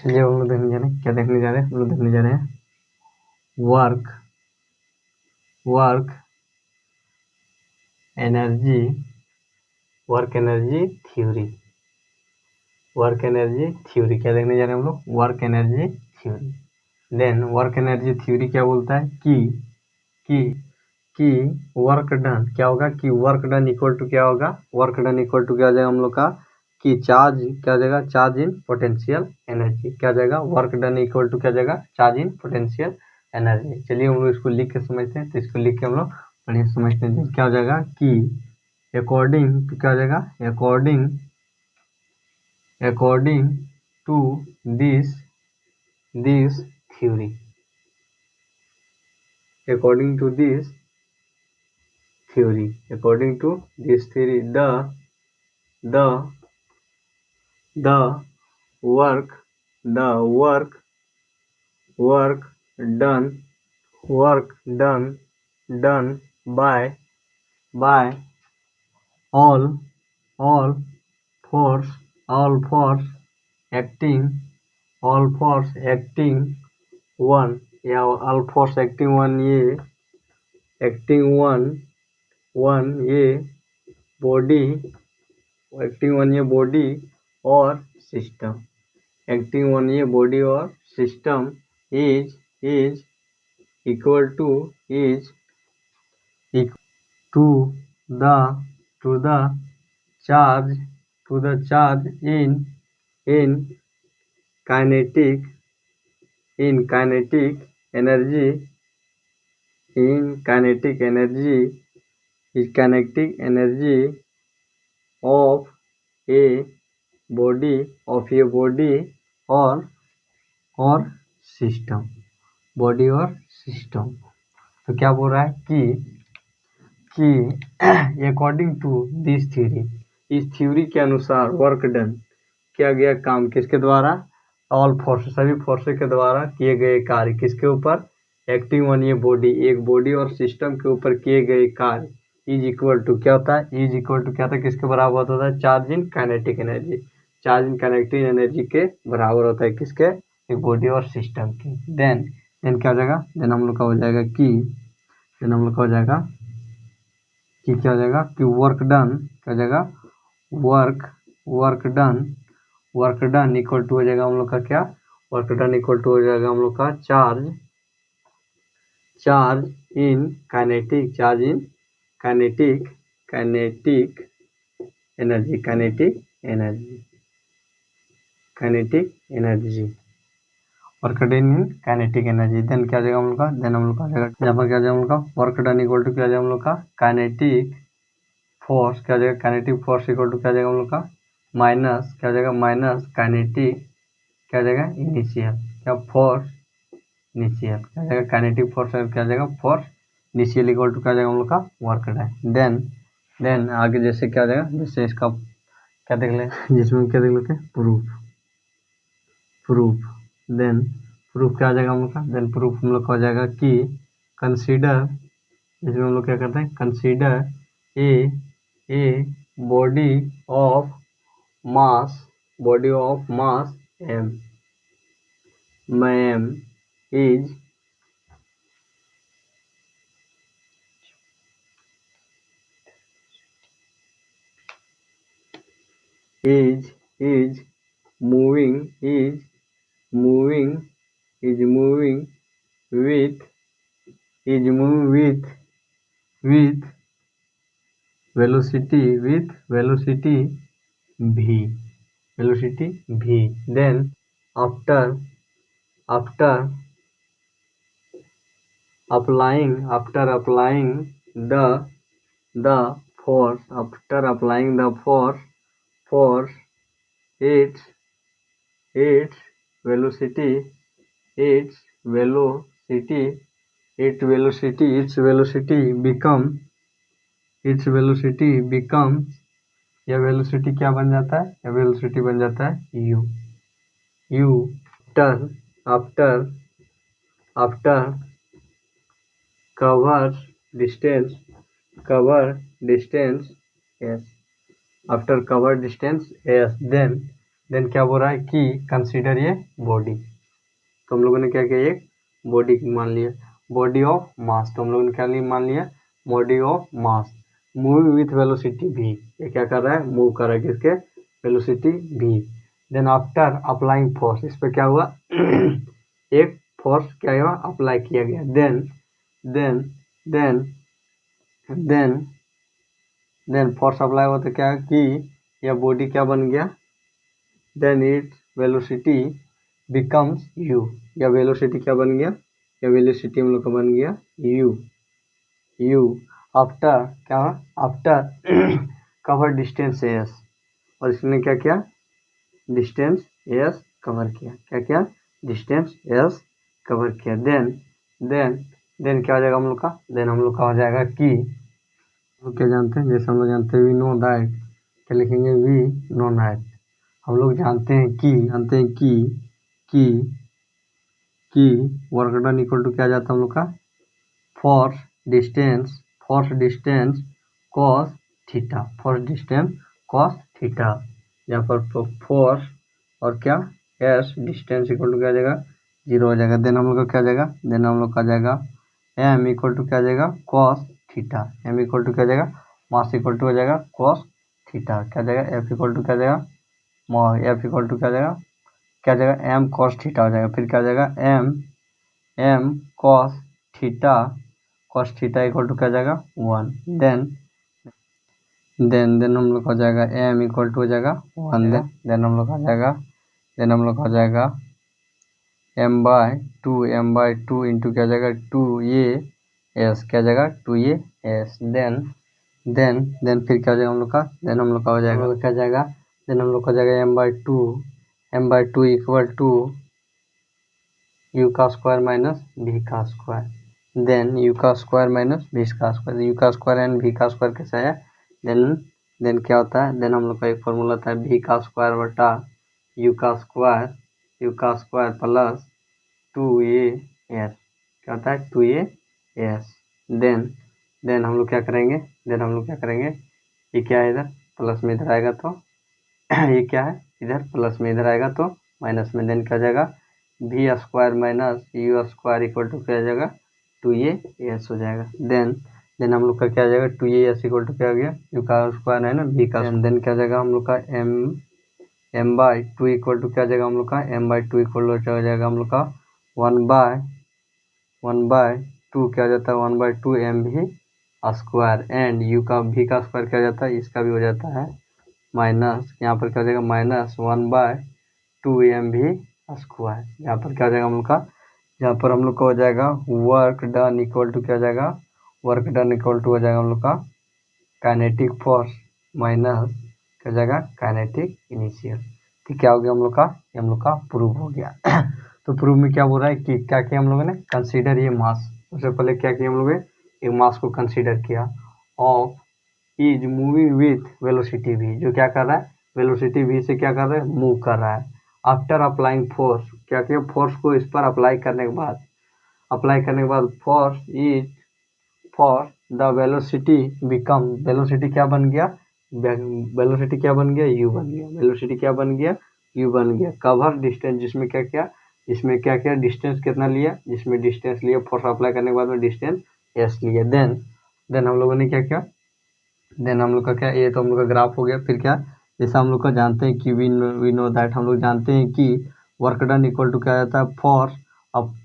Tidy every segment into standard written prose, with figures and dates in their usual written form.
चलिए हम लोग देखने जा रहे हैं, क्या देखने जा रहे हैं, हम लोग देखने जा रहे हैं वर्क एनर्जी थ्योरी। क्या देखने जा रहे हैं हम लोग, work energy theory. Then work energy theory क्या बोलता है कि वर्क डन क्या होगा, कि वर्क डन इक्वल टू क्या होगा, वर्क डन इक्वल टू क्या हो जाएगा हम लोग का, कि चार्ज क्या हो जाएगा, चार्ज इन पोटेंशियल एनर्जी। क्या जाएगा, वर्क डन इक्वल टू क्या जाएगा, चार्ज इन पोटेंशियल एनर्जी। चलिए हम लोग इसको लिख के समझते हैं, तो इसको लिख के हम लोग बढ़िया समझते हैं। क्या हो जाएगा कि अकॉर्डिंग टू क्या हो जाएगा, according to this theory, according to this theory, the work done by all force acting one, या all force acting one, ये बॉडी और system is equal to the change in kinetic energy of a body और system. तो क्या बोल रहा है कि अकॉर्डिंग टू दिस थ्योरी, इस थ्योरी के अनुसार वर्क डन किया गया काम किसके द्वारा, ऑल फोर्स सभी फोर्सेस के द्वारा किए गए कार्य किसके ऊपर, एक्टिंग ऑन ये बॉडी, एक बॉडी और सिस्टम के ऊपर किए गए कार्य इज इक्वल टू क्या होता है, किसके बराबर होता है, चार्ज इन काइनेटिक एनर्जी के बराबर होता है, किसके, एक बॉडी और सिस्टम के। देन क्या हो जाएगा, देन हम लोग का हो जाएगा कि वर्क डन क्या हो जाएगा, वर्क डन इक्वल टू हो जाएगा हम लोग का क्या, वर्क डन इक्वल टू हो जाएगा हम लोग का change in kinetic energy, work done in kinetic energy. Then क्या जाएगा हम लोग का, यहाँ पर क्या जाएगा हम लोग का, वर्क डन इक्वल टू क्या जाएगा हम लोग का, काइनेटिक फोर्स इक्वल टू क्या जाएगा हम लोग का, माइनस काइनेटिक क्या जाएगा इनिशियल, क्या फोर्स इनिशियल, क्या जाएगा काइनेटिक फोर्स, क्या जाएगा फोर्स इनिशियल इक्वल टू क्या जाएगा हम लोग का, वर्क डन। देन आगे जैसे क्या जाएगा, जैसे इसका क्या देख ले, जिसमें क्या देख लेते हैं, प्रूफ। देन प्रूफ क्या आ जाएगा हम लोग का, देन प्रूफ हम लोग का हो जाएगा कि कंसीडर, जिसमें हम लोग क्या करते हैं, consider a body of mass m is moving with velocity v. Then after applying the force, its velocity becomes, यह वेलोसिटी क्या बन जाता है, यह वेलोसिटी बन जाता है u after cover distance yes, after cover distance yes, then क्या बोल रहा है कि कंसीडर ये बॉडी। तो हम लोगों ने क्या किया, एक बॉडी मान लिया, बॉडी ऑफ मास। तो हम लोगों ने क्या मान लिया, body of mass move with velocity v। ये क्या कर रहा है, मूव कर रहा है किसके, velocity v। Then after applying force, इस पर क्या हुआ एक फोर्स क्या हुआ, अप्लाई किया गया। Then then then then then force apply हुआ तो क्या कि यह बॉडी क्या बन गया, then it velocity becomes u। या वेलोसिटी क्या बन गया, या वेलोसिटी हम लोग का बन गया u आफ्टर क्या, आफ्टर कवर डिस्टेंस s। और इसने क्या किया, डिस्टेंस s कवर किया, क्या किया, डिस्टेंस s कवर किया। देन क्या हो जाएगा हम लोग का, देन हम लोग का हो जाएगा कि हम लोग क्या जानते हैं, जैसे हम लोग जानते हैं वी नो दैट, क्या लिखेंगे, वी नो दैट। हम लोग जानते हैं कि वर्क डन इक्वल टू क्या जाता है हम लोग का, force distance cos theta, force distance cos theta. यहाँ पर फोर्स और क्या एस डिस्टेंस इक्वल टू क्या आ जाएगा, 0 हो जाएगा। देन हम लोग का क्या जाएगा, देन हम लोग का जाएगा एम इक्वल टू क्या आ जाएगा, cos theta. M equal to क्या जाएगा, मास इक्वल टू हो जाएगा कॉस थीटा। क्या जाएगा, एफ इक्वल टू क्या जाएगा, एफ इक्वल टू क्या जाएगा एम कॉस थीटा हो जाएगा। फिर क्या जाएगा M cos theta equal to क्या जाएगा 1। देन हम लोग हो जाएगा एम इक्वल टू हो जाएगा 1। देन हम लोग हो जाएगा m/2 इंटू क्या जाएगा 2a s, क्या जाएगा 2a s। देन फिर क्या हो जाएगा हम लोग का, देन हम लोग का हो जाएगा क्या जाएगा, देन हम लोग का जाएगा m/2 इक्वल टू u का स्क्वायर माइनस v का स्क्वायर। देन u का स्क्वायर माइनस v का स्क्वायर, u का स्क्वायर एंड v का स्क्वायर कैसा है, देन क्या होता है, देन हम लोग का एक फॉर्मूला था v का स्क्वायर बटा u का स्क्वायर प्लस 2as, क्या होता है 2as। देन हम लोग क्या करेंगे, ये क्या है इधर प्लस में, इधर आएगा तो ये क्या है, इधर प्लस में, इधर आएगा तो माइनस में। देन क्या हो जाएगा v square minus u square equal to क्या आ जाएगा 2as हो जाएगा। देन हम लोग का क्या आ जाएगा 2as इक्वल टू क्या हो गया, u का स्क्वायर है ना v का। देन क्या जाएगा हम लोग का m/2 इक्वल टू क्या जाएगा हम लोग का, m/2 इक्वल टू क्या हो जाएगा हम लोग का 1/2 क्या हो जाता है 1/2 mv स्क्वायर एंड u का v का स्क्वायर क्या हो जाता है, इसका भी हो जाता है माइनस, यहाँ पर क्या हो जाएगा माइनस 1/2 mv स्क्वायर। यहाँ पर क्या हो जाएगा हम लोग का, यहाँ पर हम लोग का हो जाएगा वर्क डन इक्वल टू क्या हो जाएगा, वर्क डन इक्वल टू हो जाएगा हम लोग का काइनेटिक फोर्स माइनस क्या हो जाएगा काइनेटिक इनिशियल। तो क्या हो गया हम लोग का, ये हम लोग का प्रूव हो गया तो प्रूव में क्या बोल रहा है कि क्या किया हम लोगों ने, कंसीडर ये मास। उससे पहले क्या किया हम लोगों ने, एक मास को कंसीडर किया of is moving with velocity v, जो क्या कर रहा है वेलोसिटी v से क्या कर रहा है, मूव कर रहा है। आफ्टर अप्लाइंग फोर्स, क्या किया फोर्स को इस पर अप्लाई करने के बाद for the velocity become, velocity क्या बन गया, u बन गया कवर डिस्टेंस, जिसमें क्या किया डिस्टेंस कितना लिया, जिसमें डिस्टेंस लिया फोर्स अप्लाई करने के बाद में डिस्टेंस s लिया। देन हम लोगों ने क्या किया, देन हम लोग का क्या, ये तो हम लोग का ग्राफ हो गया। फिर क्या, जैसा हम लोग का जानते हैं कि वी नो दैट, हम लोग जानते हैं कि वर्क डन इक्वल टू क्या जाता है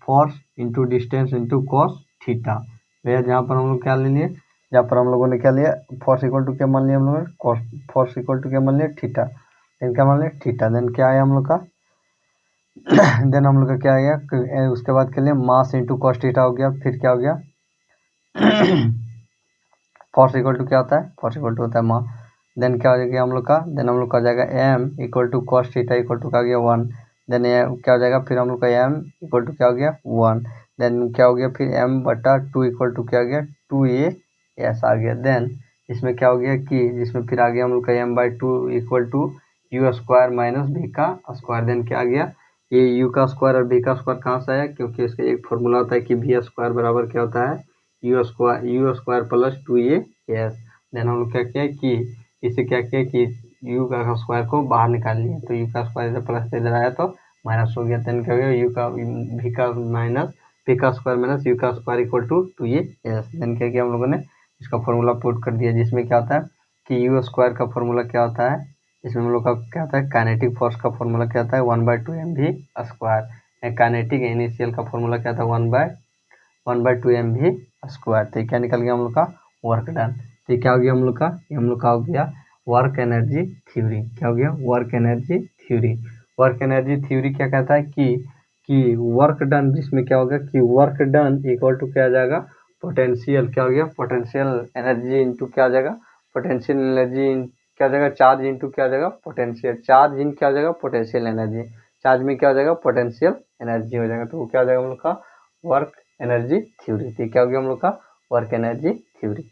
force into distance into cos theta. भैया जहाँ पर हम लोग क्या ले लिए, जहाँ पर हम लोगों ने क्या लिया फोर्स इक्वल टू क्या मान लिया हम लोगों ने, फोर्स इक्वल टू क्या मान लिया थीटा। देन क्या मान लिया थीटा। देन क्या आया हम लोग का देन हम लोग का क्या आया, उसके बाद क्या लिया मास इंटू कॉस थीटा हो गया। फिर क्या हो गया फोर्स इक्वल टू क्या होता है, फोर्स इक्वल टू होता है मास। देन क्या हो जाएगा हम लोग का, देन हम लोग का हो जाएगा m equal to cos theta equal to क्या हो गया 1। देन क्या हो जाएगा, फिर हम लोग का m इक्वल टू क्या हो गया 1। देन क्या हो गया, फिर m/2 इक्वल टू क्या हो गया 2as आ गया। देन इसमें क्या हो गया कि जिसमें फिर आ गया हम लोग का m/2 equal to u square minus v का स्क्वायर। देन क्या आ गया, ये u का स्क्वायर और v का स्क्वायर कहाँ से आया, क्योंकि इसका एक फॉर्मूला होता है कि v स्क्वायर बराबर क्या होता है u square plus 2as। Then हम लोग क्या किया कि इसे क्या किया कि यू का स्क्वायर को बाहर निकाल लिया, तो यू का स्क्वायर इधर प्लस इधर आया तो माइनस हो गया, देन क्या हो गया यू का भी का माइनस पी का स्क्वायर माइनस यू का square equal to 2a। Then क्या किया हम लोगों ने इसका फॉर्मूला पुट कर दिया, जिसमें क्या होता है कि यू स्क्वायर का फॉर्मूला क्या होता है, इसमें हम लोग का क्या होता है काइनेटिक फोर्स का फॉर्मूला क्या होता है 1/2mv स्क्वायर। काइनेटिक इनिशियल का फॉर्मूला क्या था 1/2mv स्क्वायर। तो क्या निकल गया हम लोग का वर्क डन। तो क्या हो गया हम लोग का, हम लोग का हो गया वर्क एनर्जी थ्योरी। क्या हो गया work energy theory. Work energy theory क्या कहता है कि वर्क डन, जिसमें क्या होगा कि वर्क डन इक्वल टू क्या आ जाएगा पोटेंशियल, क्या हो गया पोटेंशियल एनर्जी इंटू क्या आ जाएगा पोटेंशियल एनर्जी क्या हो जाएगा चार्ज इंटू क्या हो जाएगा पोटेंशियल चार्ज इन क्या हो जाएगा पोटेंशियल एनर्जी, चार्ज में क्या हो जाएगा पोटेंशियल एनर्जी हो जाएगा। तो वो क्या हो जाएगा हम लोग का वर्क एनर्जी थ्योरी। तो क्या हो गया हम लोग का वर्क एनर्जी थ्योरी।